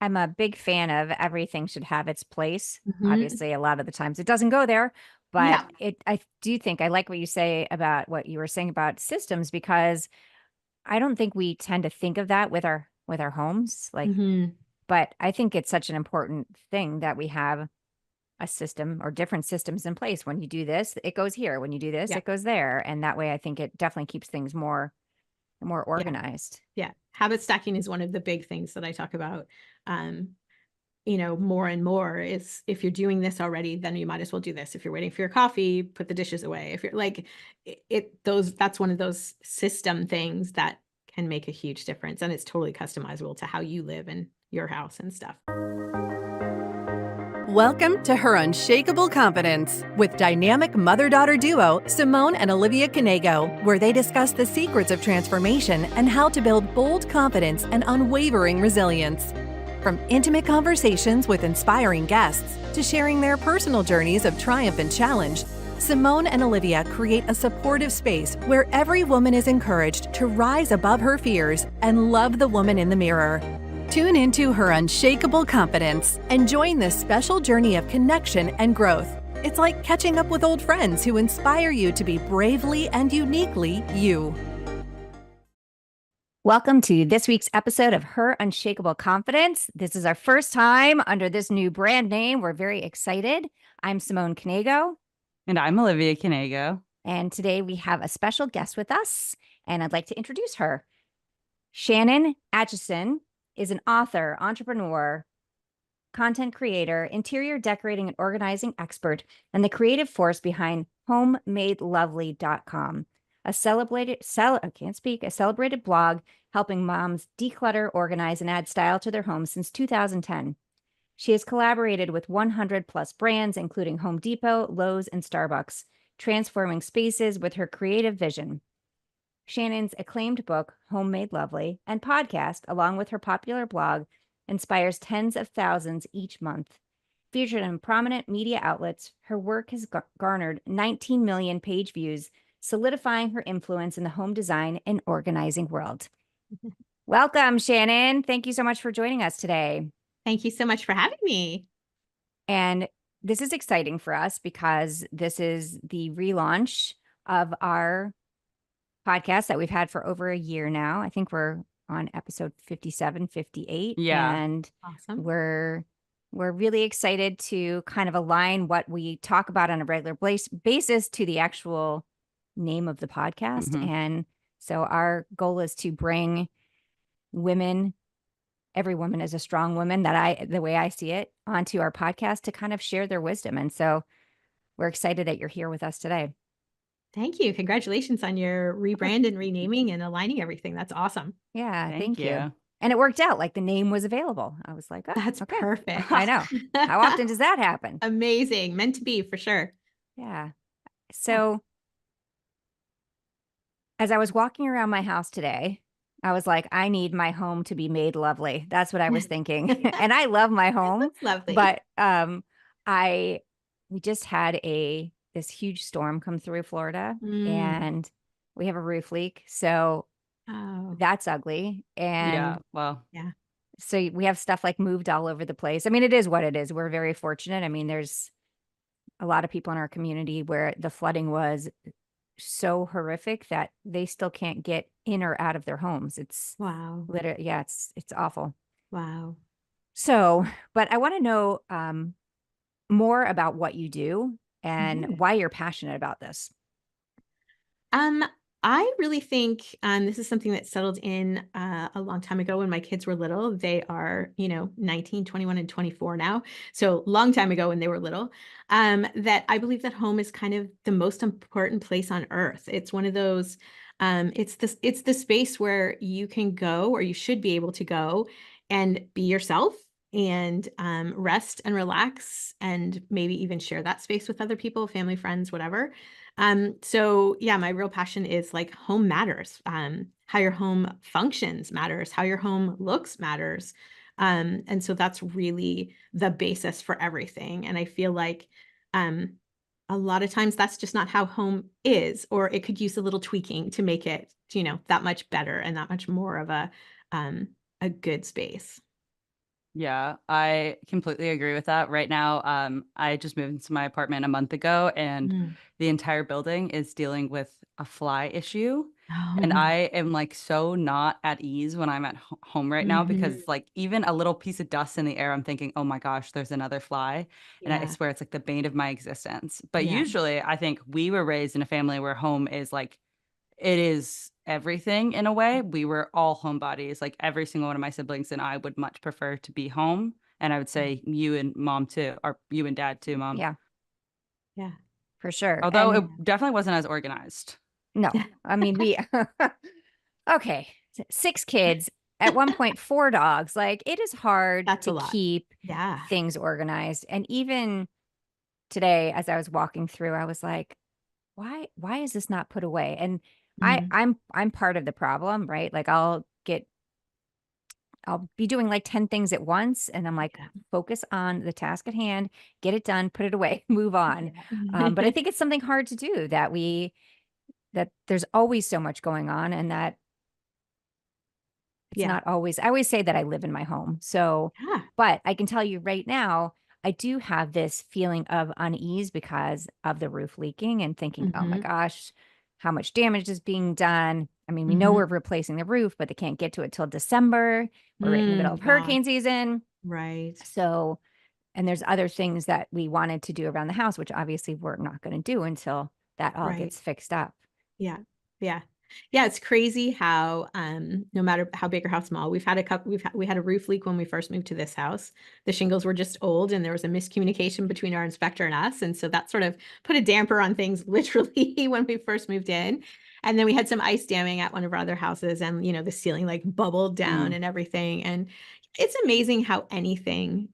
I'm a big fan of everything should have its place. Mhm. Obviously, a lot of the times it doesn't go there, but Yeah. I do think I like what you say about what you were saying about systems, because I don't think we tend to think of that with our homes. Mhm. But I think it's such an important thing that we have a system or different systems in place. When you do this, it goes here. When you do this, Yeah. it goes there. And that way I think it definitely keeps things more Yeah. organized. Yeah. Habit stacking is one of the big things that I talk about. Um, more and more is if you're doing this already, then you might as well do this. If you're waiting for your coffee, put the dishes away. If you're like that's one of those system things that can make a huge difference. And it's totally customizable to how you live in your house and stuff. Welcome to Her Unshakeable Confidence with dynamic mother-daughter duo Simone and Olivia Knego, where they discuss the secrets of transformation and how to build bold confidence and unwavering resilience. From intimate conversations with inspiring guests to sharing their personal journeys of triumph and challenge, Simone and Olivia create a supportive space where every woman is encouraged to rise above her fears and love the woman in the mirror. Tune into Her Unshakeable Confidence and join this special journey of connection and growth. It's like catching up with old friends who inspire you to be bravely and uniquely you. Welcome to this week's episode of Her Unshakable Confidence. This is our first time under this new brand name. We're very excited. I'm Simone Knego. And I'm Olivia Knego. And today we have a special guest with us, and I'd like to introduce her. Shannon Acheson is an author, entrepreneur, content creator, interior decorating and organizing expert, and the creative force behind homemadelovely.com, a celebrated blog helping moms declutter, organize, and add style to their homes since 2010. She has collaborated with 100 plus brands, including Home Depot, Lowe's, and Starbucks, transforming spaces with her creative vision. Shannon's acclaimed book, Homemade Lovely, and podcast, along with her popular blog, inspires tens of thousands each month. Featured in prominent media outlets, her work has garnered 19 million page views, solidifying her influence in the home design and organizing world. Welcome, Shannon. Thank you so much for joining us today. Thank you so much for having me. And this is exciting for us because this is the relaunch of our podcast that we've had for over a year now. I think we're on episode 57, 58. Yeah. And Awesome. we're really excited to kind of align what we talk about on a regular basis to the actual name of the podcast. Mhm. And so our goal is to bring women, every woman is a strong woman, the way I see it, onto our podcast to kind of share their wisdom. And so we're excited that you're here with us today. Thank you. Congratulations on your rebrand and renaming and aligning everything. That's awesome. Yeah, Thank thank you. you. And it worked out, like the name was available. I was like, oh, That's okay. perfect. I know. How often does that happen? Amazing. Meant to be for sure. Yeah. Yeah. So as I was walking around my house today, I was like, I need my home to be made lovely. That's what I was thinking. And I love my It home, looks lovely. but we just had this huge storm come through Florida, Mm. and we have a roof leak. So Oh, that's ugly. Yeah. And Well, yeah. so we have stuff like moved all over the place. I mean, it is what it is. We're very fortunate. I mean, there's a lot of people in our community where the flooding was so horrific that they still can't get in or out of their homes. It's Wow. literally, yeah, it's awful. Wow. So, but I want to know more about what you do and Mhm. why you're passionate about this. Um, I really think this is something that settled in a long time ago when my kids were little. They are, 19, 21, and 24 now. So long time ago when they were little, that I believe that home is kind of the most important place on earth. It's one of those, it's the space where you can go, or you should be able to go and be yourself and rest and relax and maybe even share that space with other people, family, friends, whatever. So yeah, my real passion is like home matters. How your home functions matters, how your home looks matters. And so that's really the basis for everything. And I feel like um a lot of times that's just not how home is, or it could use a little tweaking to make it, that much better and that much more of a good space. Yeah, I completely agree with that. Right now, I just moved into my apartment a month ago, and Mm. the entire building is dealing with a fly issue. And Oh. I am like so not at ease when I'm at home right now Mhm. because like even a little piece of dust in the air, I'm thinking, oh my gosh, there's another fly. And I Yeah. swear it's like the bane of my existence. But Yeah. usually I think we were raised in a family where home is like it is everything in a way. We were all homebodies. Like every single one of my siblings and I would much prefer to be home. And I would Yeah. say you and mom too, or you and dad too, mom. Yeah, Yeah. for sure. Although And it definitely wasn't as organized. no, I mean, we, okay, 6 kids, at one point, 4 dogs. Like it is hard That's a to lot. keep Yeah. things organized. And even today, as I was walking through, I was like, why is this not put away? And Mm. I'm part of the problem, right? Like I'll be doing like 10 things at once. And I'm like, Yeah. focus on the task at hand, get it done, put it away, move on. But I Yeah. think it's something hard to do that there's always so much going on and that it's Yeah. not always, I always say that I live in my home. So, Yeah. but I can tell you right now, I do have this feeling of unease because of the roof leaking and thinking, oh my Mhm. gosh, how much damage is being done. I mean, we know Mhm. we're replacing the roof, but they can't get to it till December. We're right in the middle of Gosh. hurricane season. Right. So, and there's other things that we wanted to do around the house, which obviously we're not going to do until that all Right. gets fixed up. Yeah. Yeah. Yeah, it's crazy how no matter how big or how small, we had a roof leak when we first moved to this house. The shingles were just old and there was a miscommunication between our inspector and us, and so that sort of put a damper on things literally when we first moved in. And then we had some ice damming at one of our other houses, and the ceiling like bubbled down Mm, and everything. And it's amazing how anything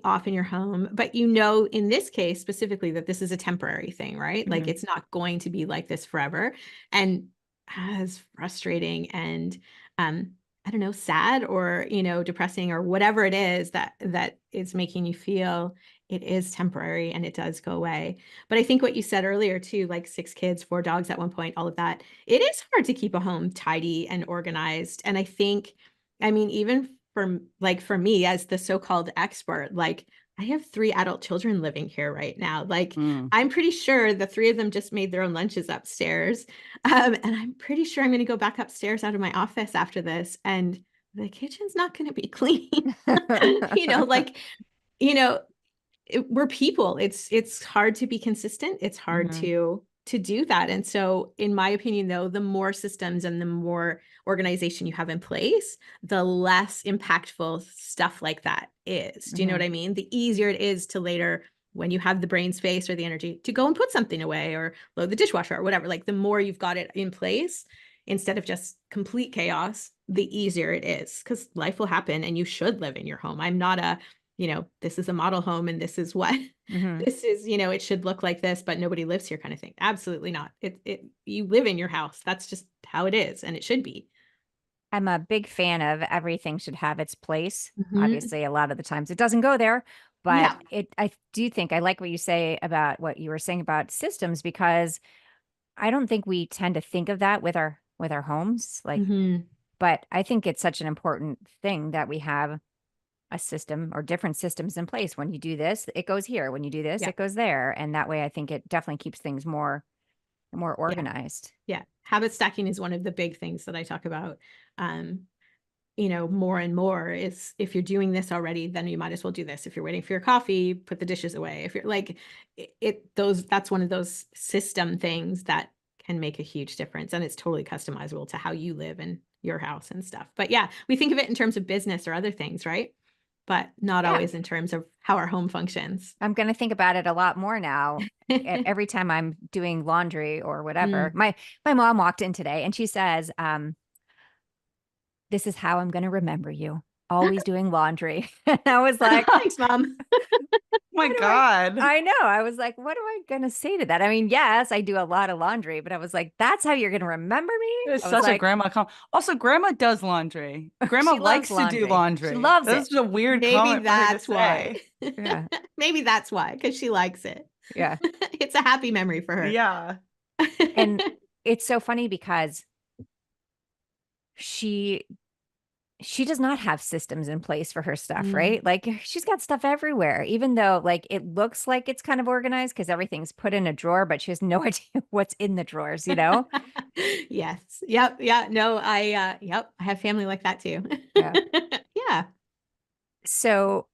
off in your home, but in this case specifically that this is a temporary thing, right? Like Mhm. it's not going to be like this forever. And as frustrating and um I don't know, sad or depressing or whatever it is that is making you feel, it is temporary and it does go away. But I think what you said earlier too, like 6 kids, 4 dogs at one point, all of that, it is hard to keep a home tidy and organized. And I think, I mean, even for me as the so-called expert, like I have 3 adult children living here right now. Like mm. I'm pretty sure the 3 of them just made their own lunches upstairs. And I'm pretty sure I'm going to go back upstairs out of my office after this, and the kitchen's not going to be clean. Like, you know, we're people. It's hard to be consistent. It's hard Mhm. to do that. And so in my opinion though, the more systems and the more organization you have in place, the less impactful stuff like that is. Do you know what Mhm. I mean? The easier it is to later, when you have the brain space or the energy to go and put something away or load the dishwasher or whatever, like the more you've got it in place instead of just complete chaos, the easier it is, because life will happen and you should live in your home. I'm not this is a model home and this is what Mhm. this is, it should look like this, but nobody lives here kind of thing. Absolutely not. You live in your house. That's just how it is. And it should be. I'm a big fan of everything should have its place. Mhm. Obviously, a lot of the times it doesn't go there, but Yeah. I do think I like what you say about what you were saying about systems because I don't think we tend to think of that with our homes. Like, Mhm. but I think it's such an important thing that we have a system or different systems in place. When you do this, it goes here. When you do this, Yeah. it goes there. And that way I think it definitely keeps things more Yeah. organized. Yeah. Habit stacking is one of the big things that I talk about. Um, more and more is, if you're doing this already, then you might as well do this. If you're waiting for your coffee, put the dishes away. If you're like that's one of those system things that can make a huge difference. And it's totally customizable to how you live in your house and stuff. But yeah, we think of it in terms of business or other things, right? But not Yeah. always in terms of how our home functions. I'm going to think about it a lot more now. Every time I'm doing laundry or whatever. Mm. My mom walked in today and she says, "This is how I'm going to remember you. Always doing laundry." And I was like, Thanks, Mom. My what do God. I know. I was like, what am I going to say to that? I mean, yes, I do a lot of laundry, but I was like, that's how you're going to remember me? It's I was such a like, grandma Also, grandma does laundry. Grandma she loves likes to do laundry. She laundry. loves That's it. just a weird Maybe comment for her to that's why. say. Yeah. Maybe that's why, because she likes it. Yeah. It's a happy memory for her. Yeah. And it's so funny because she she does not have systems in place for her stuff, Mm. right? Like she's got stuff everywhere, even though like it looks like it's kind of organized because everything's put in a drawer, but she has no idea what's in the drawers, you know? Yes. Yep. Yeah. No, yep. I have family like that too. Yeah. Yeah. So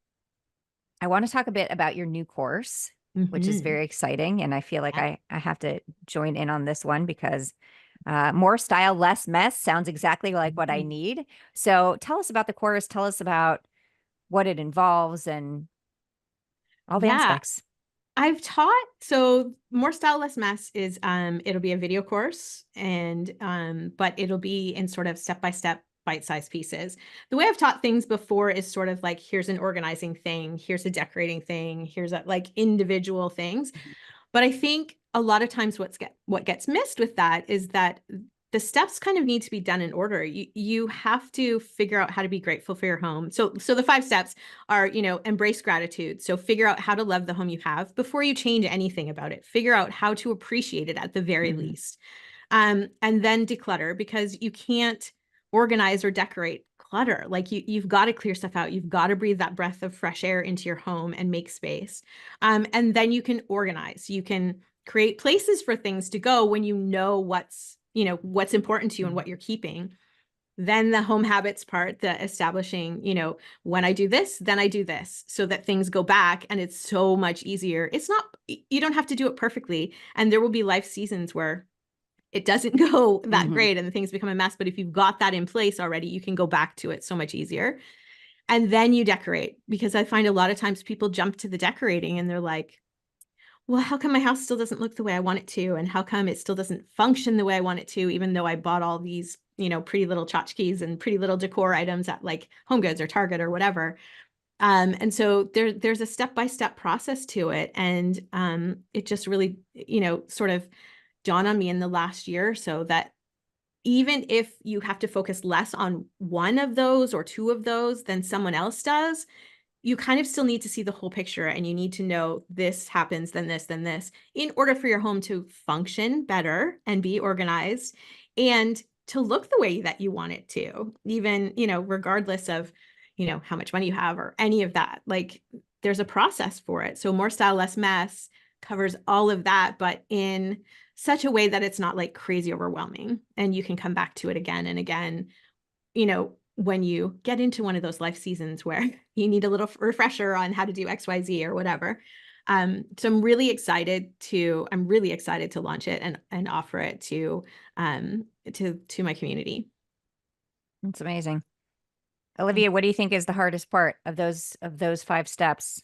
I want to talk a bit about your new course, which is Mhm. very exciting. And I feel like Yeah. I have to join in on this one because more style, less mess sounds exactly like what I Mhm. need. So tell us about the course. Tell us about what it involves and all the Yeah. aspects. I've taught, so more style, less mess is it'll be a video course and but it'll be in sort of step-by-step bite-sized pieces. The way I've taught things before is sort of like, here's an organizing thing, here's a decorating thing, here's a like individual things. But I think a lot of times what gets missed with that is that the steps kind of need to be done in order. You have to figure out how to be grateful for your home. So the 5 steps are, embrace gratitude. So figure out how to love the home you have before you change anything about it. Figure out how to appreciate it at the very Mhm. least. And then declutter, because you can't organize or decorate clutter. Like you've got to clear stuff out. You've got to breathe that breath of fresh air into your home and make space. And then you can organize. You can create places for things to go when you know what's important to you and what you're keeping. Then the home habits part, the establishing, when I do this, then I do this, so that things go back and it's so much easier. It's not, you don't have to do it perfectly. And there will be life seasons where it doesn't go that Mhm. great and the things become a mess. But if you've got that in place already, you can go back to it so much easier. And then you decorate, because I find a lot of times people jump to the decorating and they're like, well, how come my house still doesn't look the way I want it to? And how come it still doesn't function the way I want it to, even though I bought all these, pretty little tchotchkes and pretty little decor items at like Home Goods or Target or whatever. And so there's a step-by-step process to it. And it just really, sort of dawned on me in the last year or so that even if you have to focus less on one of those or 2 of those than someone else does, you kind of still need to see the whole picture, and you need to know this happens, then this, in order for your home to function better and be organized and to look the way that you want it to, even, regardless of, how much money you have or any of that. Like there's a process for it. So more style, less mess covers all of that, but in such a way that it's not like crazy overwhelming and you can come back to it again and again, when you get into one of those life seasons where you need a little refresher on how to do XYZ or whatever. So I'm really excited to launch it and offer it to my community. It's amazing. Olivia, what do you think is the hardest part of those 5 steps?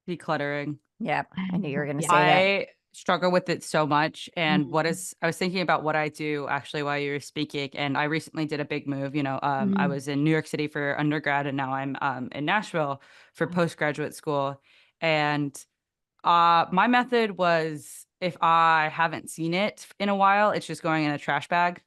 Decluttering. Yep, I knew you were going to Yeah. say that. I struggle with it so much. And Mhm. I was thinking about what I do actually while you were speaking. And I recently did a big move. I Mhm. was in New York City for undergrad, and now I'm in Nashville for Wow. postgraduate school. And my method was, if I haven't seen it in a while, it's just going in a trash bag.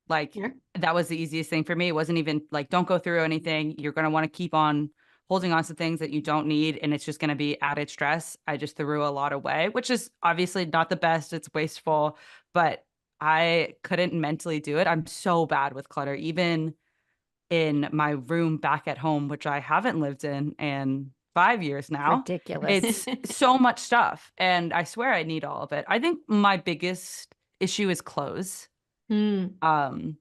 Like Sure. that was the easiest thing for me. It wasn't even like, don't go through anything. You're going to want to keep on holding on to things that you don't need, and it's just going to be added stress. I just threw a lot away, which is obviously not the best. It's wasteful, but I couldn't mentally do it. I'm so bad with clutter, even in my room back at home, which I haven't lived in 5 years It's now. ridiculous. It's so much stuff, and I swear I need all of it. I think my biggest issue is clothes. Mm. Um,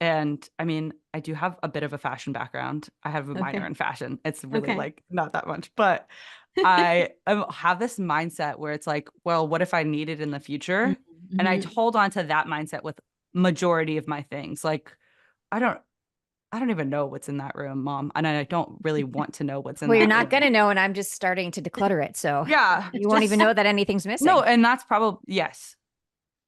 and I mean, I do have a bit of a fashion background. I have a minor Okay. in fashion. It's really Okay. like not that much, but have this mindset where it's like, well, what if I need it in the future? And I Mhm. hold on to that mindset with majority of my things. Like, I don't I don't even know what's in that room, mom. And I don't really want to know what's in Well, you're that not room. going to know, and I'm just starting to declutter it. So Yeah, you won't even just know that anything's no, missing. and that's probably yes.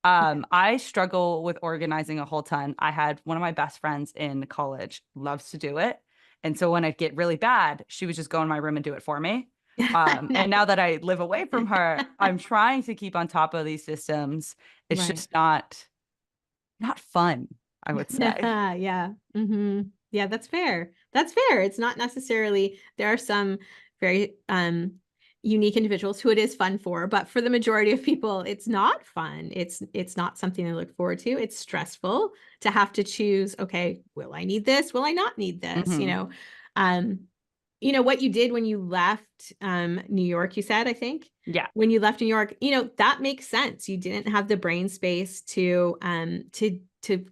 I struggle with organizing a whole ton. I had one of my best friends in college loves to do it. And so when it get really bad, she would just go in my room and do it for me. And Nice. now that I live away from her, I'm trying to keep on top of these systems. It's Right. just not fun, I would say. Yeah. Yeah, that's fair. That's fair. It's not necessarily, there are some very unique individuals who it is fun for, but for the majority of people, it's not fun. It's not something they look forward to. It's stressful to have to choose, okay, will I need this? Will I not need this? Um, what you did when you left New York, you said, I think. Yeah. When you left New York, that makes sense. You didn't have the brain space to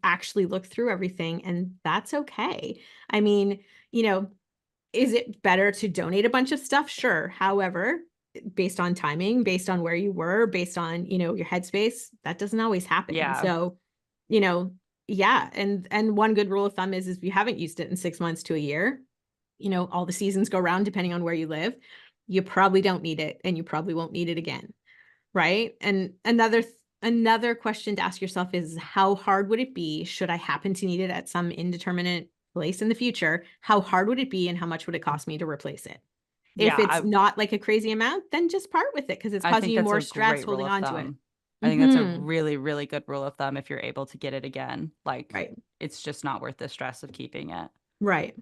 actually look through everything, and that's okay. I mean, is it better to donate a bunch of stuff? Sure. However, based on timing, based on where you were, based on, your headspace, that doesn't always happen. Yeah. So, yeah. And one good rule of thumb is if you haven't used it in 6 months to a year, all the seasons go around depending on where you live, you probably don't need it, and you probably won't need it again. Right. And another question to ask yourself is, how hard would it be should I happen to need it at some indeterminate place in the future? How hard would it be, and how much would it cost me to replace it? If it's not like a crazy amount, then just part with it, because it's causing you more stress holding on to it. I think that's a really, really good rule of thumb. If you're able to get it again, Right. it's just not worth the stress of keeping it. Right.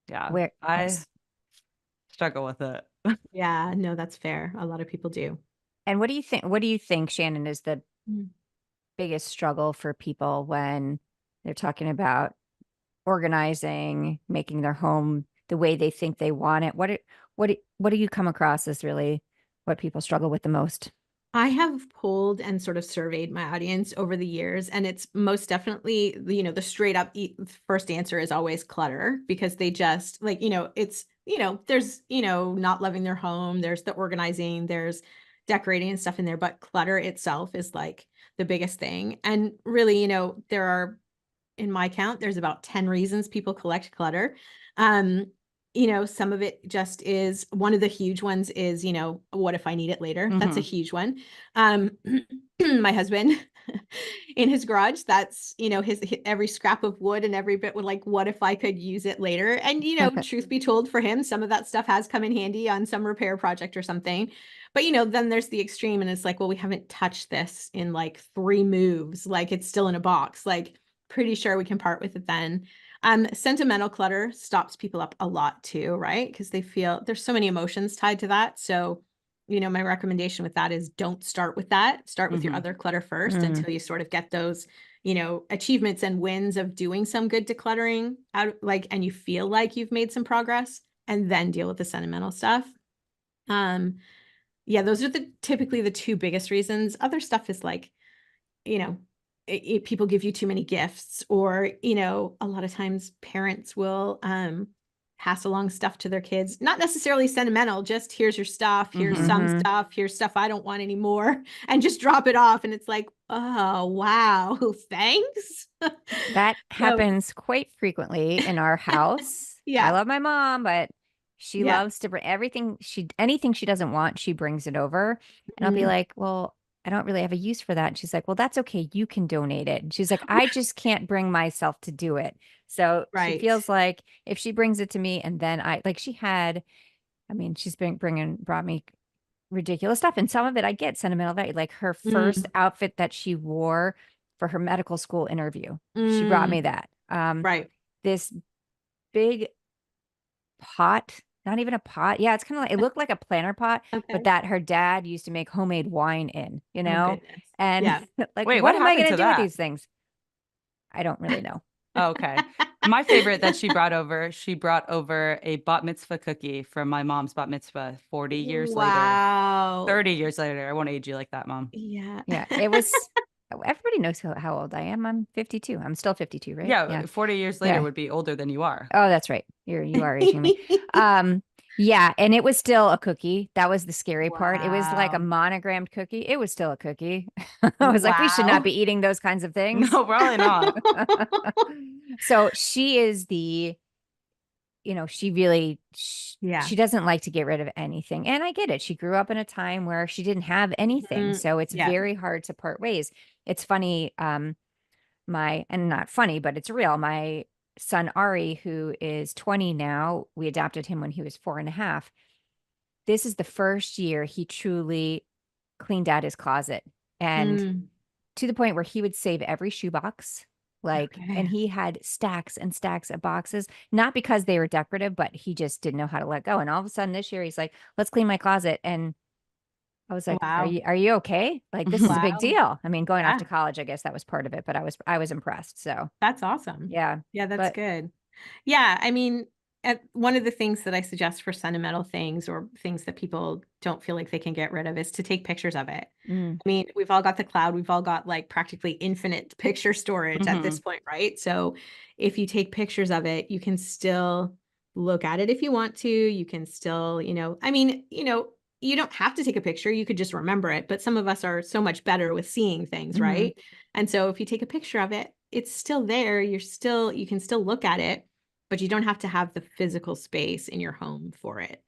Yeah. I struggle with it. Yeah, no, that's fair. A lot of people do. And what do you think, Shannon, is the biggest struggle for people when they're talking about organizing, making their home the way they think they want it? What do you come across as really what people struggle with the most? I have polled and sort of surveyed my audience over the years, and it's most definitely, the straight up first answer is always clutter, because they just it's, there's, not loving their home, there's the organizing, there's decorating and stuff in there, but clutter itself is like the biggest thing. And really, there are, in my count, there's about 10 reasons people collect clutter. Some of it just is, one of the huge ones is, what if I need it later? That's a huge one. My husband in his garage, that's, his every scrap of wood and every bit would like, what if I could use it later? And, truth be told, for him, some of that stuff has come in handy on some repair project or something. But, then there's the extreme, and it's like, well, we haven't touched this in like 3 moves. Like, it's still in a box. Like, pretty sure we can part with it then. Sentimental clutter stops people up a lot too, right? Because they feel there's so many emotions tied to that. So, my recommendation with that is, don't start with that. Start with your other clutter first until you sort of get those, achievements and wins of doing some good decluttering out, and you feel like you've made some progress, and then deal with the sentimental stuff. Yeah, those are typically the 2 biggest reasons. Other stuff is like, people give you too many gifts, or, a lot of times parents will pass along stuff to their kids, not necessarily sentimental, just here's your stuff, here's some stuff, here's stuff I don't want anymore, and just drop it off. And it's like, oh, wow, thanks. That happens quite frequently in our house. Yeah. I love my mom, but she loves to bring anything she doesn't want, she brings it over. And I'll be like, well, I don't really have a use for that. And she's like, well, that's okay. You can donate it. And she's like, I just can't bring myself to do it. So she feels like if she brings it to me, and then she's brought me ridiculous stuff. And some of it I get sentimental value, like her first outfit that she wore for her medical school interview. She brought me that. This big pot. Not even a pot. Yeah, it's kind of like, it looked like a planter pot, but that her dad used to make homemade wine in, Oh, and like, wait, what what am I happened going to to do with that? these things? I don't really know. Oh, okay. My favorite that she brought over a bat mitzvah cookie from my mom's bat mitzvah 40 years later. 30 years later. I won't age you like that, Mom. Yeah. Yeah, it was, everybody knows how old I am. I'm 52. I'm still 52, right? Yeah, 40 years later would be older than you are. Oh, that's right. You are aging me. Yeah, and it was still a cookie. That was the scary part. It was like a monogrammed cookie. It was still a cookie. I was like, we should not be eating those kinds of things. No, probably not. So she is she doesn't like to get rid of anything. And I get it. She grew up in a time where she didn't have anything. So it's very hard to part ways. It's funny. And not funny, but it's real. My son, Ari, who is 20 now, we adopted him when he was 4.5. This is the first year he truly cleaned out his closet. And to the point where he would save every shoebox, Like, and he had stacks and stacks of boxes, not because they were decorative, but he just didn't know how to let go. And all of a sudden this year he's like, let's clean my closet. And I was like, Wow. are you okay? Like, this is a big Wow. deal. I mean, going off Yeah. to college, I guess that was part of it, but I was impressed. So That's awesome. yeah. Yeah, that's But good. Yeah, I mean, one of the things that I suggest for sentimental things or things that people don't feel like they can get rid of is to take pictures of it. mm, I mean, we've all got the cloud, we've all got like practically infinite picture storage at this point, right? So if you take pictures of it, you can still look at it if you want to. You can still, I mean, you don't have to take a picture, you could just remember it, but some of us are so much better with seeing things, mhm. right? And so if you take a picture of it, it's still there. You can still look at it, but you don't have to have the physical space in your home for it.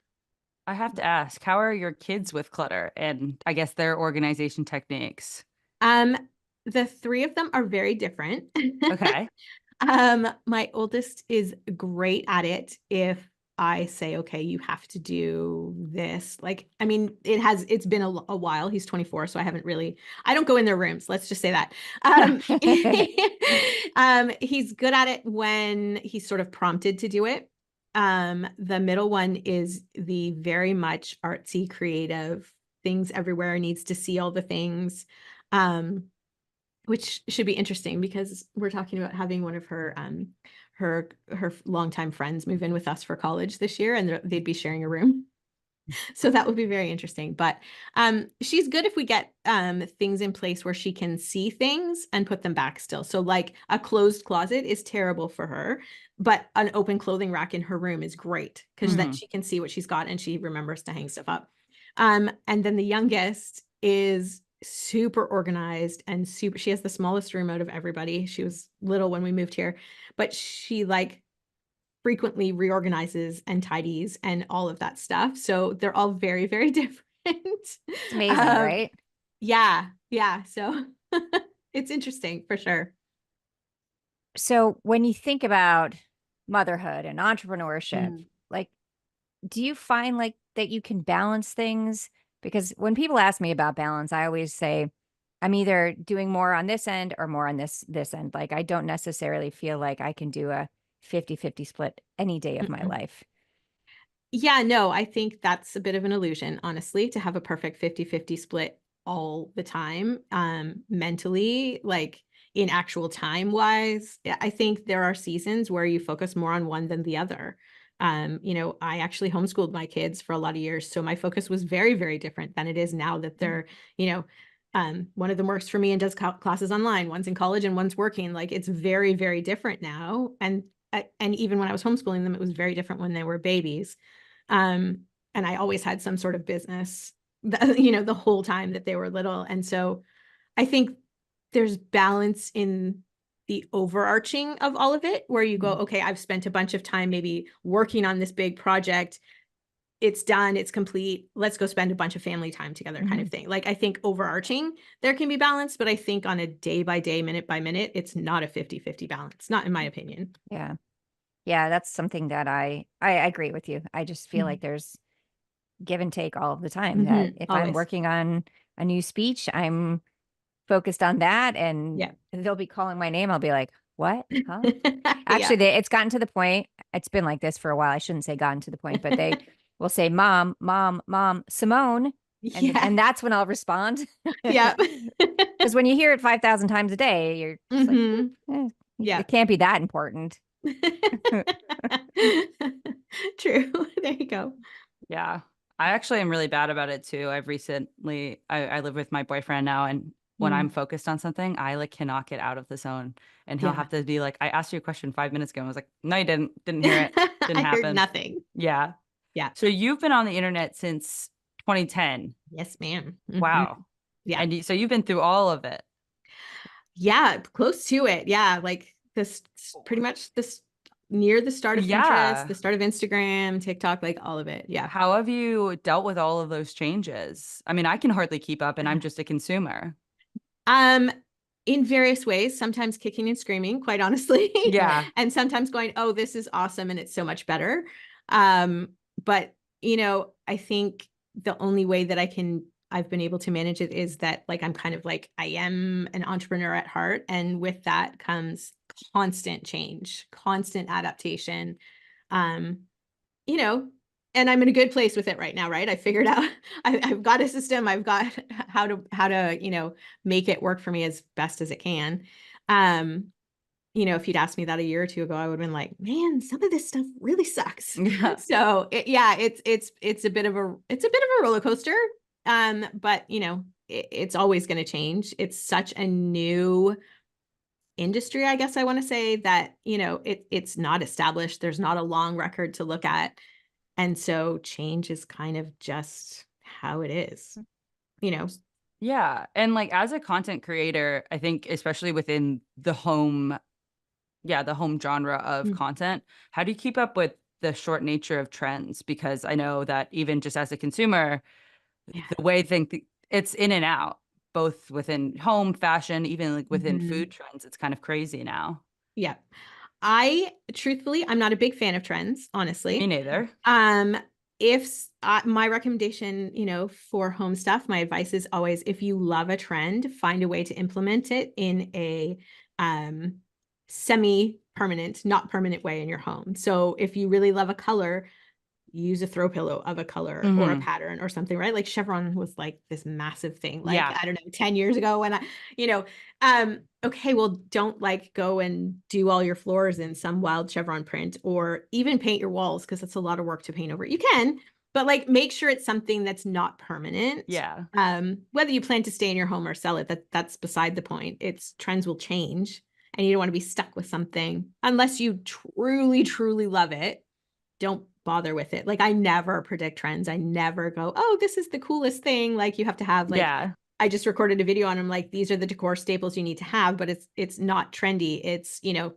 I have to ask, how are your kids with clutter and I guess their organization techniques? Um, the three of them are very different. Okay. My oldest is great at it if I say, okay, you have to do this. Like, I mean, it's been a while. He's 24, so I don't go in their rooms. Let's just say that. He's good at it when he's sort of prompted to do it. The middle one is the very much artsy, creative, things everywhere, needs to see all the things. Which should be interesting because we're talking about having one of her longtime friends move in with us for college this year, and they'd be sharing a room. So that would be very interesting. But she's good if we get things in place where she can see things and put them back still. So like a closed closet is terrible for her, but an open clothing rack in her room is great because then she can see what she's got and she remembers to hang stuff up. And then the youngest is super organized and she has the smallest room out of everybody. She was little when we moved here, but she like frequently reorganizes and tidies and all of that stuff. So they're all very, very different. It's amazing, right? Yeah. Yeah. So it's interesting for sure. So when you think about motherhood and entrepreneurship, like, do you find like that you can balance things? Because when people ask me about balance, I always say I'm either doing more on this end or more on this end. Like, I don't necessarily feel like I can do a 50-50 split any day of my life. Yeah, no, I think that's a bit of an illusion, honestly, to have a perfect 50-50 split all the time. Mentally, like in actual time wise, I think there are seasons where you focus more on one than the other. I actually homeschooled my kids for a lot of years, so my focus was very, very different than it is now that they're, one of them works for me and does classes online. One's in college and one's working. Like it's very, very different now. And even when I was homeschooling them, it was very different when they were babies. And I always had some sort of business, the whole time that they were little. And so I think there's balance in the overarching of all of it, where you go, okay, I've spent a bunch of time maybe working on this big project. It's done, it's complete. Let's go spend a bunch of family time together kind of thing. Like, I think overarching there can be balance, but I think on a day by day, minute by minute, it's not a 50-50 balance, not in my opinion. Yeah. Yeah, that's something that I agree with you. I just feel like there's give and take all of the time, that if I'm Always. working on a new speech, I'm focused on that, and they'll be calling my name. I'll be like, what? Huh? Actually, it's gotten to the point, it's been like this for a while. I shouldn't say gotten to the point, but they will say, mom, mom, mom, Simone. And that's when I'll respond. Yeah. Because when you hear it 5,000 times a day, you're just like, it can't be that important. True. There you go. Yeah. I actually am really bad about it too. I live with my boyfriend now, and when I'm focused on something, I like cannot get out of the zone, and he'll have to be like, I asked you a question 5 minutes ago. And I was like, no, you didn't hear it. Didn't happen. Heard nothing. Yeah. Yeah. So you've been on the internet since 2010. Yes, ma'am. Wow. Yeah. And so you've been through all of it. Yeah. Close to it. Yeah. Like this, pretty much this near the start of Pinterest, the start of Instagram, TikTok, like all of it. Yeah. How have you dealt with all of those changes? I mean, I can hardly keep up, and I'm just a consumer. In various ways, sometimes kicking and screaming, quite honestly. Yeah. And sometimes going, oh, this is awesome and it's so much better. But I think the only way that I've been able to manage it is that, like, I'm kind of like, I am an entrepreneur at heart. And with that comes constant change, constant adaptation. You know, and I'm in a good place with it right now, right? I figured out, I've got a system. I've got how to, you know, make it work for me as best as it can. You know, if you'd asked me that a year or two ago, I would have been like, man, some of this stuff really sucks. Yeah. So it's a bit of a roller coaster. But you know, it's always going to change. It's such a new industry, I guess I want to say, that, you know, it's not established. There's not a long record to look at. And so change is kind of just how it is, you know? Yeah. And like as a content creator, I think especially within the home, the home genre of content, how do you keep up with the short nature of trends? Because I know that even just as a consumer, the way it's in and out, both within home fashion, even like within food trends, it's kind of crazy now. Yeah. Truthfully, I'm not a big fan of trends, honestly. Me neither. If my recommendation, you know, for home stuff, my advice is always, if you love a trend, find a way to implement it in a semi-permanent, not permanent way in your home. So if you really love a color, use a throw pillow of a color or a pattern or something, right? Like chevron was like this massive thing, like, I don't know, 10 years ago when you know, okay, well, don't like go and do all your floors in some wild chevron print or even paint your walls, because that's a lot of work to paint over. You can, but like make sure it's something that's not permanent. Yeah. Whether you plan to stay in your home or sell it, that's beside the point. It's trends will change and you don't want to be stuck with something unless you truly, truly love it. Don't bother with it. Like I never predict trends. I never go, oh, this is the coolest thing. Like you have to have like, I just recorded a video on them. Like, these are the decor staples you need to have, but it's not trendy. It's, you know,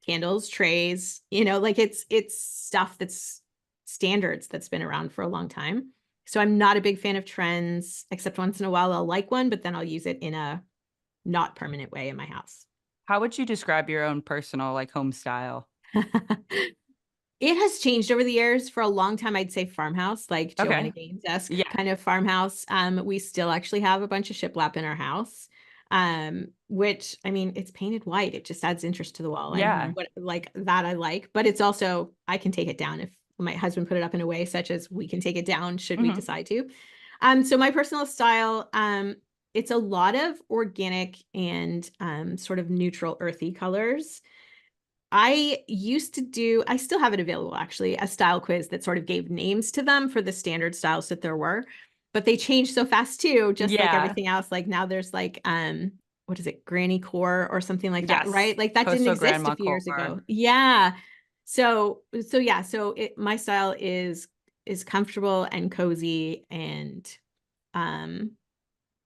candles, trays, you know, like it's stuff that's standards that's been around for a long time. So I'm not a big fan of trends, except once in a while I'll like one, but then I'll use it in a not permanent way in my house. How would you describe your own personal like home style? It has changed over the years. For a long time, I'd say farmhouse, like Joanna Gaines-esque kind of farmhouse. We still actually have a bunch of shiplap in our house, which, I mean, it's painted white. It just adds interest to the wall. And like that I like, but it's also, I can take it down if my husband put it up in a way such as we can take it down should we decide to. So my personal style, it's a lot of organic and sort of neutral earthy colors. I still have it available actually, a style quiz that sort of gave names to them for the standard styles that there were, but they changed so fast too, just like everything else. Like now there's like, what is it? Granny core or something like that, right? Like that didn't exist a few years ago. Yeah. So my style is comfortable and cozy and,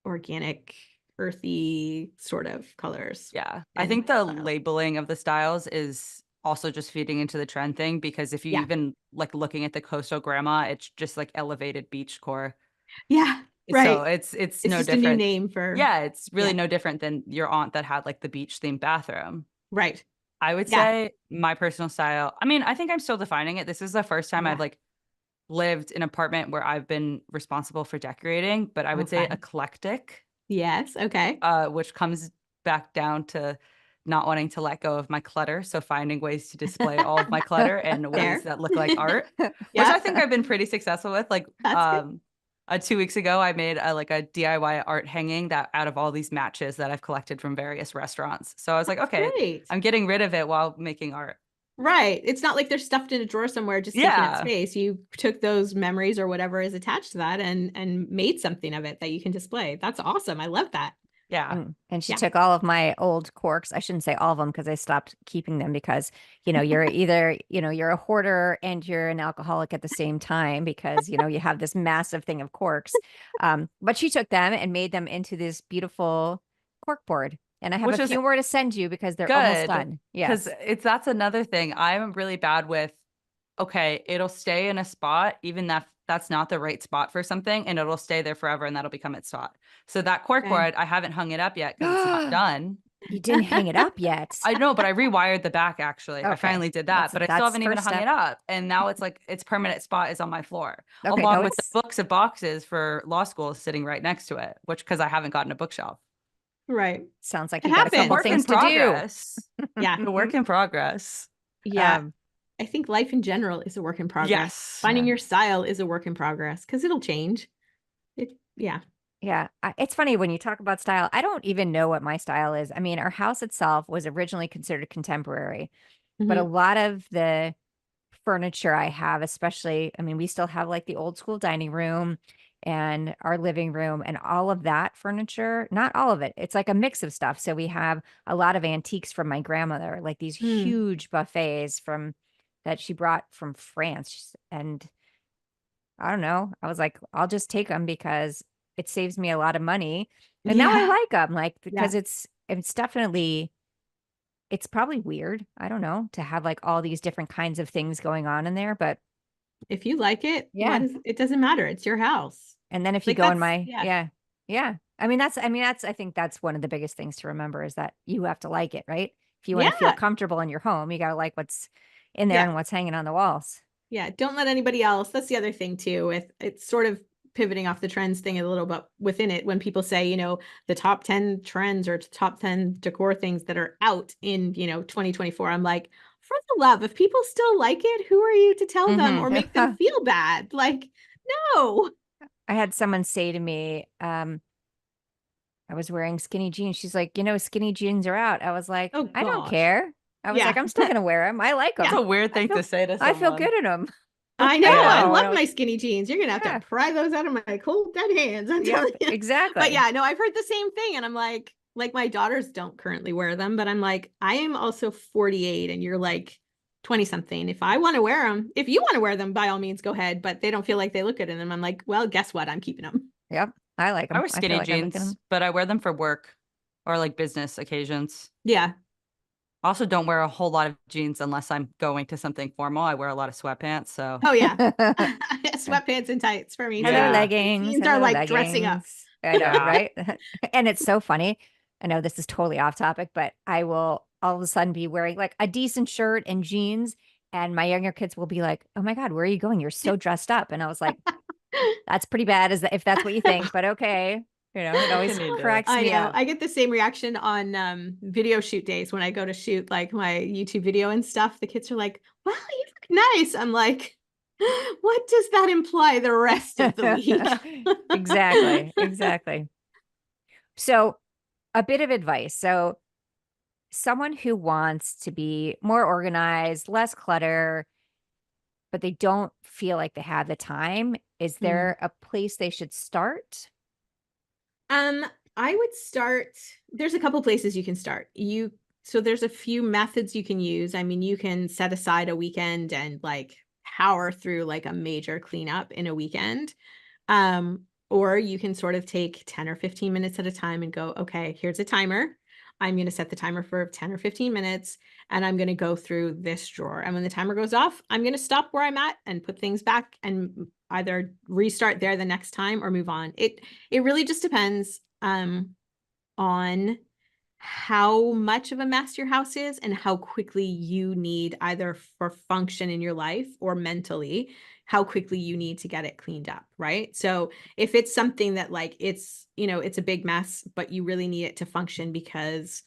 organic, earthy sort of colors. Yeah. I think the labeling of the styles is also just feeding into the trend thing, because if you even like looking at the Coastal Grandma, it's just like elevated beach core. Yeah. Right. So it's no just different. A new name for. Yeah. It's really no different than your aunt that had like the beach themed bathroom. Right. I would say my personal style, I mean, I think I'm still defining it. This is the first time I've like lived in an apartment where I've been responsible for decorating, but I would say eclectic. Yes. Okay. Which comes back down to not wanting to let go of my clutter. So finding ways to display all of my clutter in ways that look like art, which I think I've been pretty successful with. Like 2 weeks ago, I made a DIY art hanging that out of all these matches that I've collected from various restaurants. So I was like, okay, I'm getting rid of it while making art. Right. It's not like they're stuffed in a drawer somewhere just taking up space. You took those memories or whatever is attached to that and made something of it that you can display. That's awesome. I love that. Yeah. And she took all of my old corks. I shouldn't say all of them because I stopped keeping them because, you know, you're either, you know, you're a hoarder and you're an alcoholic at the same time because, you know, you have this massive thing of corks. But she took them and made them into this beautiful cork board. And I have a few more to send you because they're almost done. Yes. Because that's another thing. I'm really bad with, okay, it'll stay in a spot, even that's not the right spot for something, and it'll stay there forever and that'll become its spot. So that cork board, I haven't hung it up yet because it's not done. You didn't hang it up yet. I know, but I rewired the back actually. I finally did that, but I still haven't even hung it up. And now it's like its permanent spot is on my floor, along with the books of boxes for law school sitting right next to it, which because I haven't gotten a bookshelf. Right. Sounds like It you got a couple happens. things to do. Yeah. A work in progress. Yeah. Um, I think life in general is a work in progress. Yes. Finding Yeah. your style is a work in progress because it'll change. Yeah. Yeah, it's funny when you talk about style. I don't even know what my style is. I mean, our house itself was originally considered contemporary, but a Mhm. lot of the furniture I have, especially, I mean, we still have like the old school dining room and our living room and all of that furniture, not all of it. It's like a mix of stuff. So we have a lot of antiques from my grandmother, like these Mm. huge buffets from that she brought from France. And I don't know. I was like, I'll just take them because it saves me a lot of money. And now I Yeah. like them, like, because Yeah. it's definitely, it's probably weird. I don't know, to have like all these different kinds of things going on in there, but If you like it, yeah. it doesn't matter. It's your house. And then if you Like go in that's, my, yeah. yeah, yeah. I think that's one of the biggest things to remember is that you have to like it, right? If you want to feel Yeah. comfortable in your home, you got to like what's in there Yeah. and what's hanging on the walls. Yeah. Don't let anybody else. That's the other thing too, with it's sort of pivoting off the trends thing a little bit within it. When people say, the top 10 trends or top 10 decor things that are out in, 2024, I'm like, for the love, if people still like it, who are you to tell them or make them feel bad? Like, no. I had someone say to me, I was wearing skinny jeans. She's like, skinny jeans are out. I was like, Oh I don't gosh. care. I was like, Yeah. I'm still gonna wear them. I like them. That's a weird thing to say to someone. I feel good in them. I know. Yeah. I know, love I my skinny jeans. You're gonna have Yeah. to pry those out of my cold dead hands. I'm Yep, telling you. exactly. But yeah, no, I've heard the same thing. And I'm like my daughters don't currently wear them, but I'm like, I am also 48 and you're like 20 something. If I want to wear them, if you want to wear them, by all means, go ahead. But they don't feel like they look good in them. I'm like, well, guess what? I'm keeping them. Yep, I like I them. wear I feel skinny like I look at jeans, them. but I wear them for work or like business occasions. Yeah. I also don't wear a whole lot of jeans unless I'm going to something formal. I wear a lot of sweatpants. So Oh yeah. Sweatpants and tights for me. Hello, Yeah. leggings. Jeans are Hello, like dressing up. leggings. I know, Yeah. right? And it's so funny. I know this is totally off topic, but I will all of a sudden be wearing like a decent shirt and jeans. And my younger kids will be like, oh my God, where are you going? You're so dressed up. And I was like, that's pretty bad if that's what you think, but okay. It always Can you do? cracks I me know. up. I get the same reaction on video shoot days when I go to shoot like my YouTube video and stuff. The kids are like, wow, you look nice. I'm like, what does that imply the rest of the week? Exactly. So a bit of advice. So someone who wants to be more organized, less clutter, but they don't feel like they have the time, is there a place they should start? I would start, there's a couple places you can start. So there's a few methods you can use. I mean, you can set aside a weekend and like power through like a major cleanup in a weekend. Or you can sort of take 10 or 15 minutes at a time and go, okay, here's a timer. I'm going to set the timer for 10 or 15 minutes and I'm going to go through this drawer. And when the timer goes off, I'm going to stop where I'm at and put things back and either restart there the next time or move on. It really just depends on how much of a mess your house is and how quickly you need either for function in your life or mentally, how quickly you need to get it cleaned up, right? So if it's something that like it's a big mess, but you really need it to function because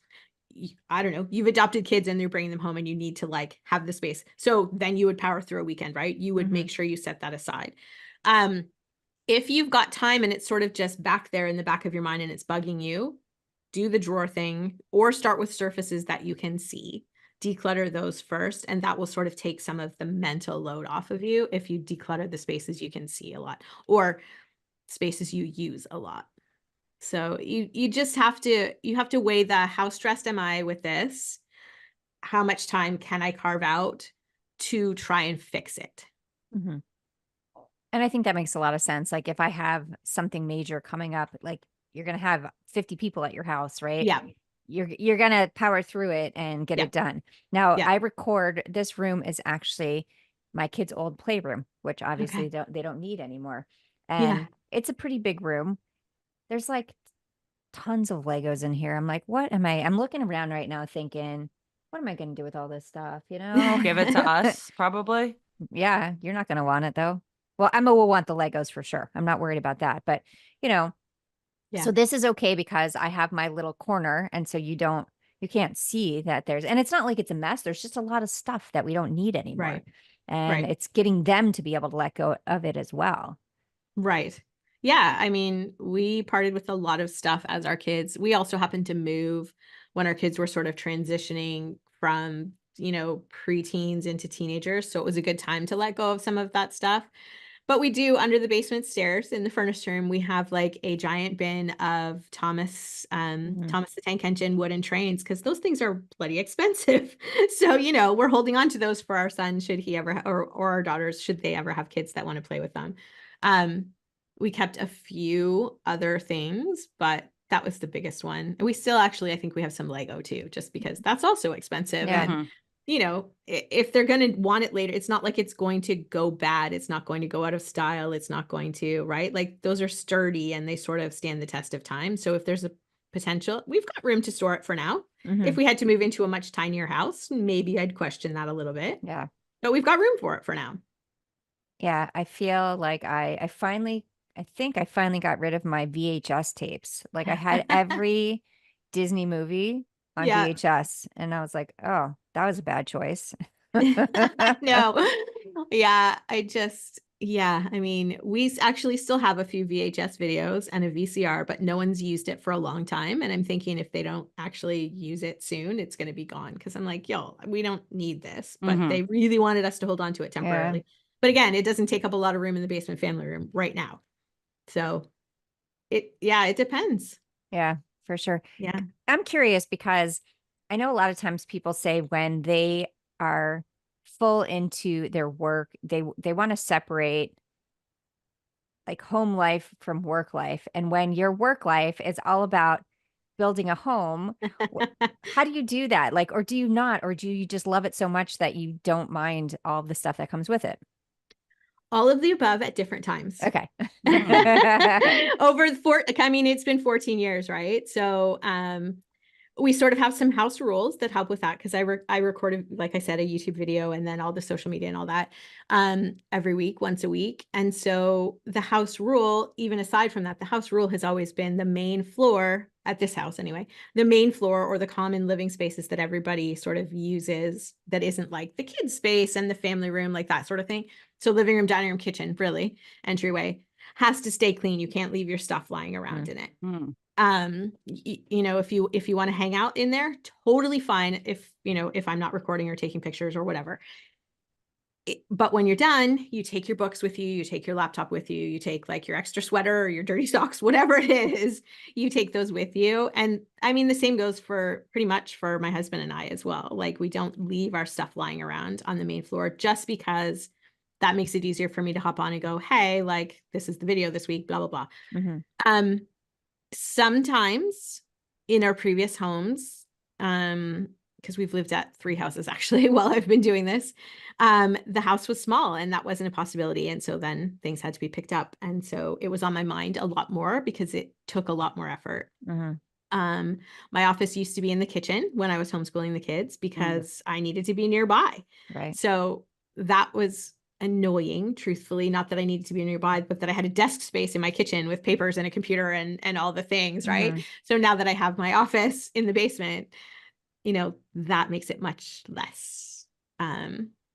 I don't know, you've adopted kids and you're bringing them home and you need to like have the space. So then you would power through a weekend, right? You would make sure you set that aside. If you've got time and it's sort of just back there in the back of your mind and it's bugging you, do the drawer thing or start with surfaces that you can see. Declutter those first, and that will sort of take some of the mental load off of you if you declutter the spaces you can see a lot or spaces you use a lot. So you just have to weigh the how stressed am I with this? How much time can I carve out to try and fix it? And I think that makes a lot of sense. Like if I have something major coming up, like you're going to have 50 people at your house, right? Yeah. You're going to power through it and get Yeah. it done. Now, Yeah. I record, this room is actually my kids' old playroom, which obviously they don't need anymore. And it's a pretty big room. There's like tons of Legos in here. I'm like, I'm looking around right now thinking, what am I going to do with all this stuff? Give it to us, probably. Yeah, you're not going to want it though. Well, Emma will want the Legos for sure. I'm not worried about that. But, So this is okay because I have my little corner. And so you can't see that and it's not like it's a mess. There's just a lot of stuff that we don't need anymore. Right. And Right. it's getting them to be able to let go of it as well. Right. Yeah. I mean, we parted with a lot of stuff as our kids. We also happened to move when our kids were sort of transitioning from, preteens into teenagers. So it was a good time to let go of some of that stuff. But we do, under the basement stairs in the furnace room, we have like a giant bin of Thomas the Tank Engine wooden trains, because those things are bloody expensive. So, we're holding on to those for our son, should he ever, or our daughters, should they ever have kids that want to play with them. We kept a few other things, but that was the biggest one. And we still actually, I think we have some Lego too, just because that's also expensive. Yeah. And if they're going to want it later, it's not like it's going to go bad. It's not going to go out of style. It's not going to, right? Like those are sturdy and they sort of stand the test of time. So if there's a potential, we've got room to store it for now. If we had to move into a much tinier house, maybe I'd question that a little bit. Yeah. But we've got room for it for now. Yeah. I feel like I think I finally got rid of my VHS tapes. Like I had every Disney movie on Yeah. VHS and I was like, oh, that was a bad choice. No. Yeah. I mean, we actually still have a few VHS videos and a VCR, but no one's used it for a long time. And I'm thinking if they don't actually use it soon, it's going to be gone. Cause I'm like, yo, we don't need this, but they really wanted us to hold on to it temporarily. Yeah. But again, it doesn't take up a lot of room in the basement family room right now. So it depends. Yeah, for sure. Yeah. I'm curious because I know a lot of times people say when they are full into their work, they want to separate like home life from work life. And when your work life is all about building a home, how do you do that? Like, or do you not? Or do you just love it so much that you don't mind all of the stuff that comes with it? All of the above at different times. Okay. It's been 14 years, right? So, we sort of have some house rules that help with that, because I recorded, like I said, a YouTube video and then all the social media and all that every week, once a week. And so the house rule, even aside from that, the house rule has always been the main floor at this house anyway, the main floor or the common living spaces that everybody sort of uses that isn't like the kids' space and the family room, like that sort of thing. So living room, dining room, kitchen, really, entryway has to stay clean. You can't leave your stuff lying around in it. If you want to hang out in there, totally fine. If I'm not recording or taking pictures or whatever. But when you're done, you take your books with you, you take your laptop with you, you take like your extra sweater or your dirty socks, whatever it is, you take those with you. And I mean, the same goes for pretty much for my husband and I as well. Like we don't leave our stuff lying around on the main floor just because that makes it easier for me to hop on and go, hey, like this is the video this week, blah, blah, blah. Sometimes in our previous homes, because we've lived at 3 houses actually while I've been doing this, the house was small and that wasn't a possibility. And so then things had to be picked up. And so it was on my mind a lot more because it took a lot more effort. My office used to be in the kitchen when I was homeschooling the kids because I needed to be nearby. Right. So that was annoying, truthfully, not that I needed to be nearby, but that I had a desk space in my kitchen with papers and a computer and all the things, right? So now that I have my office in the basement, that makes it much less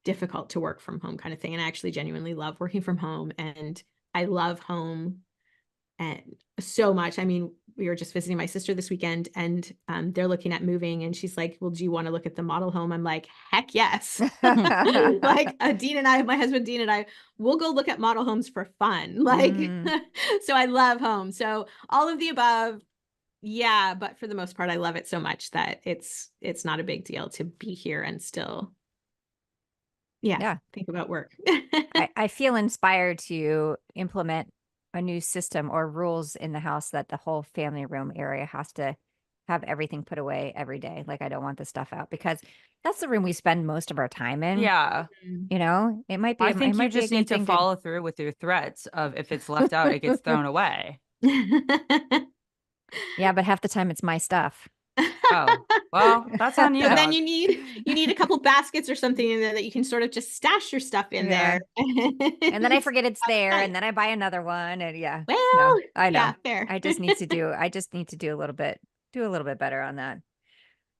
difficult to work from home kind of thing. And I actually genuinely love working from home, and I love home and so much. I mean, we were just visiting my sister this weekend, and they're looking at moving, and she's like, well, do you want to look at the model home? I'm like, heck yes. Like Dean and I, my husband, Dean and I, we'll go look at model homes for fun. Like, so I love home. So all of the above. Yeah. But for the most part, I love it so much that it's not a big deal to be here and still, think about work. I feel inspired to implement a new system or rules in the house that the whole family room area has to have everything put away every day. Like I don't want the stuff out because that's the room we spend most of our time in. Yeah. It might be. I think you might be a just good need to thing follow through with your threats of if it's left out, it gets thrown away. Yeah, but half the time it's my stuff. Oh, well, that's on you, So then dog. you need a couple baskets or something in there that you can sort of just stash your stuff in Yeah. there. And then I forget it's Have it there, nice. and then I buy another one, and yeah. No, Well, I know. yeah, fair. I just need to do a little bit better on that.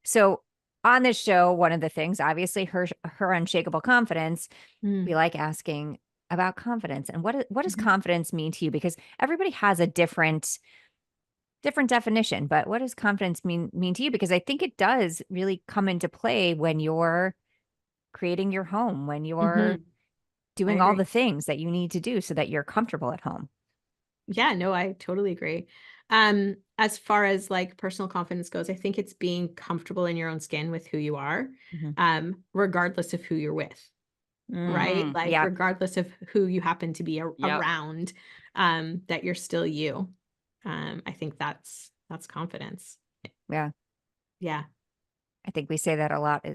So on this show, one of the things, obviously, her unshakable confidence, we Mm, like asking about confidence and what does mhm, confidence mean to you? Because everybody has a different definition, but what does confidence mean to you? Because I think it does really come into play when you're creating your home, when you're mhm. I doing all agree. the things that you need to do so that you're comfortable at home. Yeah, no, I totally agree. As far as like personal confidence goes, I think it's being comfortable in your own skin with who you are, Mhm. regardless of who you're with, right? Mm, Like Yeah, regardless of who you happen to be yep. around, that you're still you. I think that's confidence. yeah. Yeah. I think we say that a lot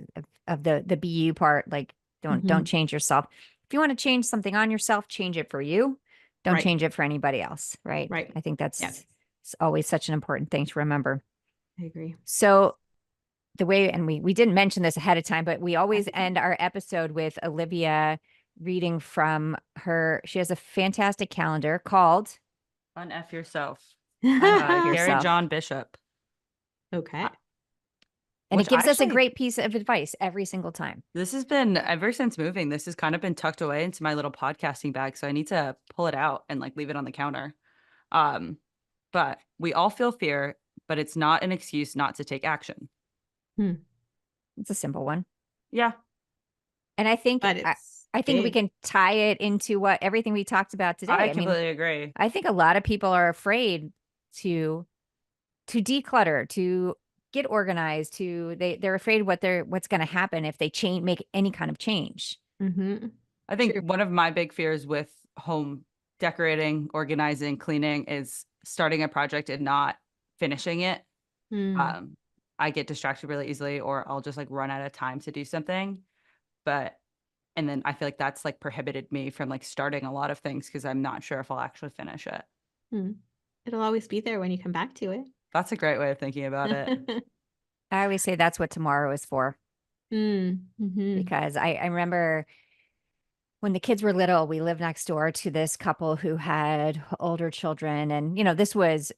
of the BU part. Like, don't Mhm. change yourself. If you want to change something on yourself, change it for you. Don't Right. change it for anybody else. Right. Right. I think Yeah, that's it's always such an important thing to remember. I agree. So the way, and we didn't mention this ahead of time, but we always That's okay. end our episode with Olivia reading from her. She has a fantastic calendar called Unf yourself. Unfuck Gary Yourself. John Bishop, Okay. uh, And it which I gives us a actually, great piece of advice every single time. this has been ever since moving. This has kind of been tucked away into my little podcasting bag, so I need to pull it out and like leave it on the counter. Um, but we all feel fear, but it's not an excuse not to take action. Hmm. It's a simple one. Yeah, And I think But it's I think we big. can tie it into what everything we talked about today. I I mean, completely agree. I think a lot of people are afraid to declutter, to get organized, they're afraid what's going to happen if they make any kind of change. Mhm. I think True. one of my big fears with home decorating, organizing, cleaning is starting a project and not finishing it. Mm. I get distracted really easily, or I'll just like run out of time to do something. But, and then I feel like that's like prohibited me from like starting a lot of things because I'm not sure if I'll actually finish it. Mm. It'll always be there when you come back to it. That's a great way of thinking about it. I always say that's what tomorrow is for, Mhm. because I remember when the kids were little, we lived next door to this couple who had older children. And, this was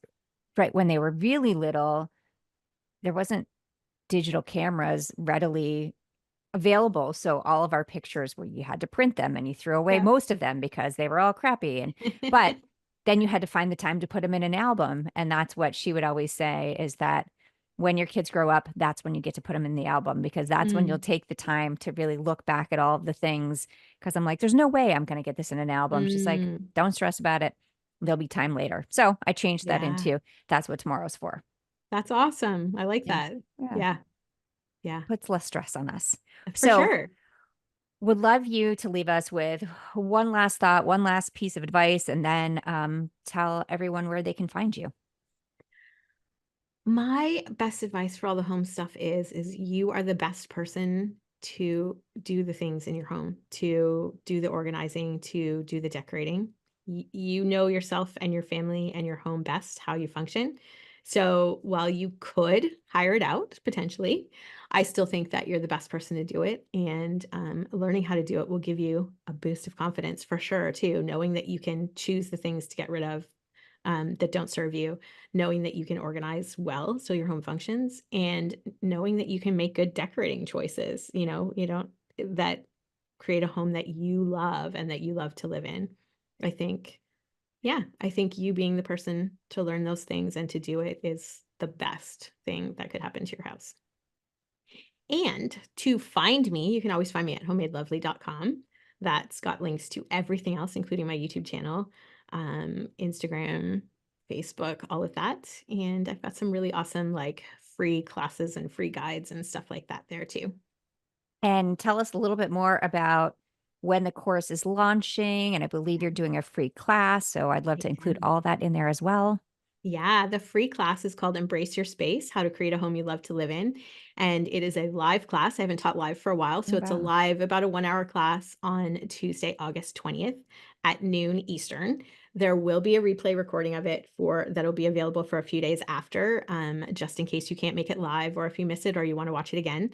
right when they were really little. There wasn't digital cameras readily available. So all of our pictures were, you had to print them and you threw away Yeah. most of them because they were all crappy. But then you had to find the time to put them in an album. And that's what she would always say, is that when your kids grow up, that's when you get to put them in the album, because that's when you'll Mm. take the time to really look back at all of the things. Because I'm like, there's no way I'm going to get this in an album. She's like, Mm. don't stress about it. There'll be time later. So I changed that Yeah. into that's what tomorrow's for. That's awesome. I like Yeah. that. Yeah. Yeah. Yeah. Puts less stress on us. For So sure. would love you to leave us with one last thought, one last piece of advice, and then tell everyone where they can find you. My best advice for all the home stuff is you are the best person to do the things in your home, to do the organizing, to do the decorating. You know yourself and your family and your home best, how you function. So while you could hire it out potentially, I still think that you're the best person to do it. And learning how to do it will give you a boost of confidence for sure, too, knowing that you can choose the things to get rid of that don't serve you, knowing that you can organize well so your home functions, and knowing that you can make good decorating choices, you don't that create a home that you love and that you love to live in. I think, yeah, I think you being the person to learn those things and to do it is the best thing that could happen to your house. And to find me, you can always find me at homemadelovely.com. That's got links to everything else, including my YouTube channel, Instagram, Facebook, all of that. And I've got some really awesome like free classes and free guides and stuff like that there too. And tell us a little bit more about when the course is launching. And I believe you're doing a free class. So I'd love to include all that in there as well. Yeah, the free class is called Embrace Your Space, How to Create a Home You Love to Live In. And it is a live class. I haven't taught live for a while. So Oh, it's a wow. live, about a 1 hour class on Tuesday, August 20th at noon Eastern. There will be a replay recording of it that'll be available for a few days after, just in case you can't make it live or if you miss it or you want to watch it again.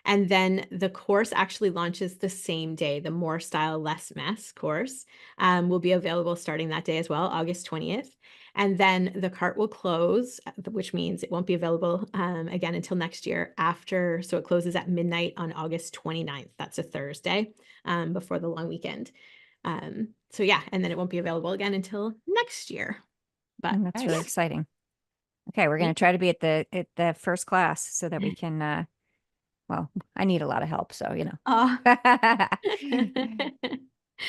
And then the course actually launches the same day. The More Style, Less Mess course will be available starting that day as well, August 20th. And then the cart will close, which means it won't be available again until next year after. So it closes at midnight on August 29th. That's a Thursday before the long weekend. So yeah, and then it won't be available again until next year. But That's really exciting. Okay, we're going to try to be at the first class so that we can well, I need a lot of help, so Oh.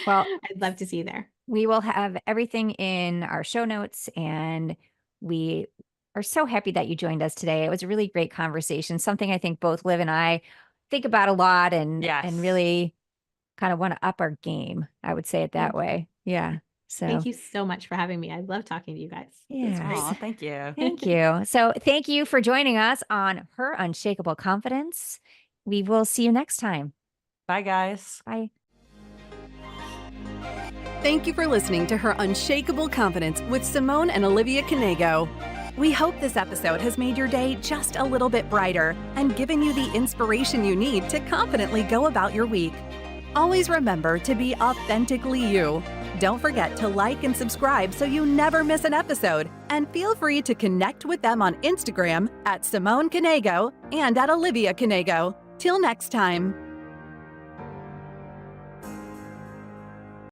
Well, I'd love to see you there. We will have everything in our show notes, and we are so happy that you joined us today. It was a really great conversation, something I think both Liv and I think about a lot and really kind of want to up our game. I would say it that way. Yeah. So thank you so much for having me. I love talking to you guys. Yeah. Thank you. Thank you. So thank you for joining us on Her Unshakable Confidence. We will see you next time. Bye, guys. Bye. Thank you for listening to Her Unshakable Confidence with Simone and Olivia Knego. We hope this episode has made your day just a little bit brighter and given you the inspiration you need to confidently go about your week. Always remember to be authentically you. Don't forget to like and subscribe so you never miss an episode. And feel free to connect with them on Instagram at Simone Knego and at Olivia Knego. Till next time.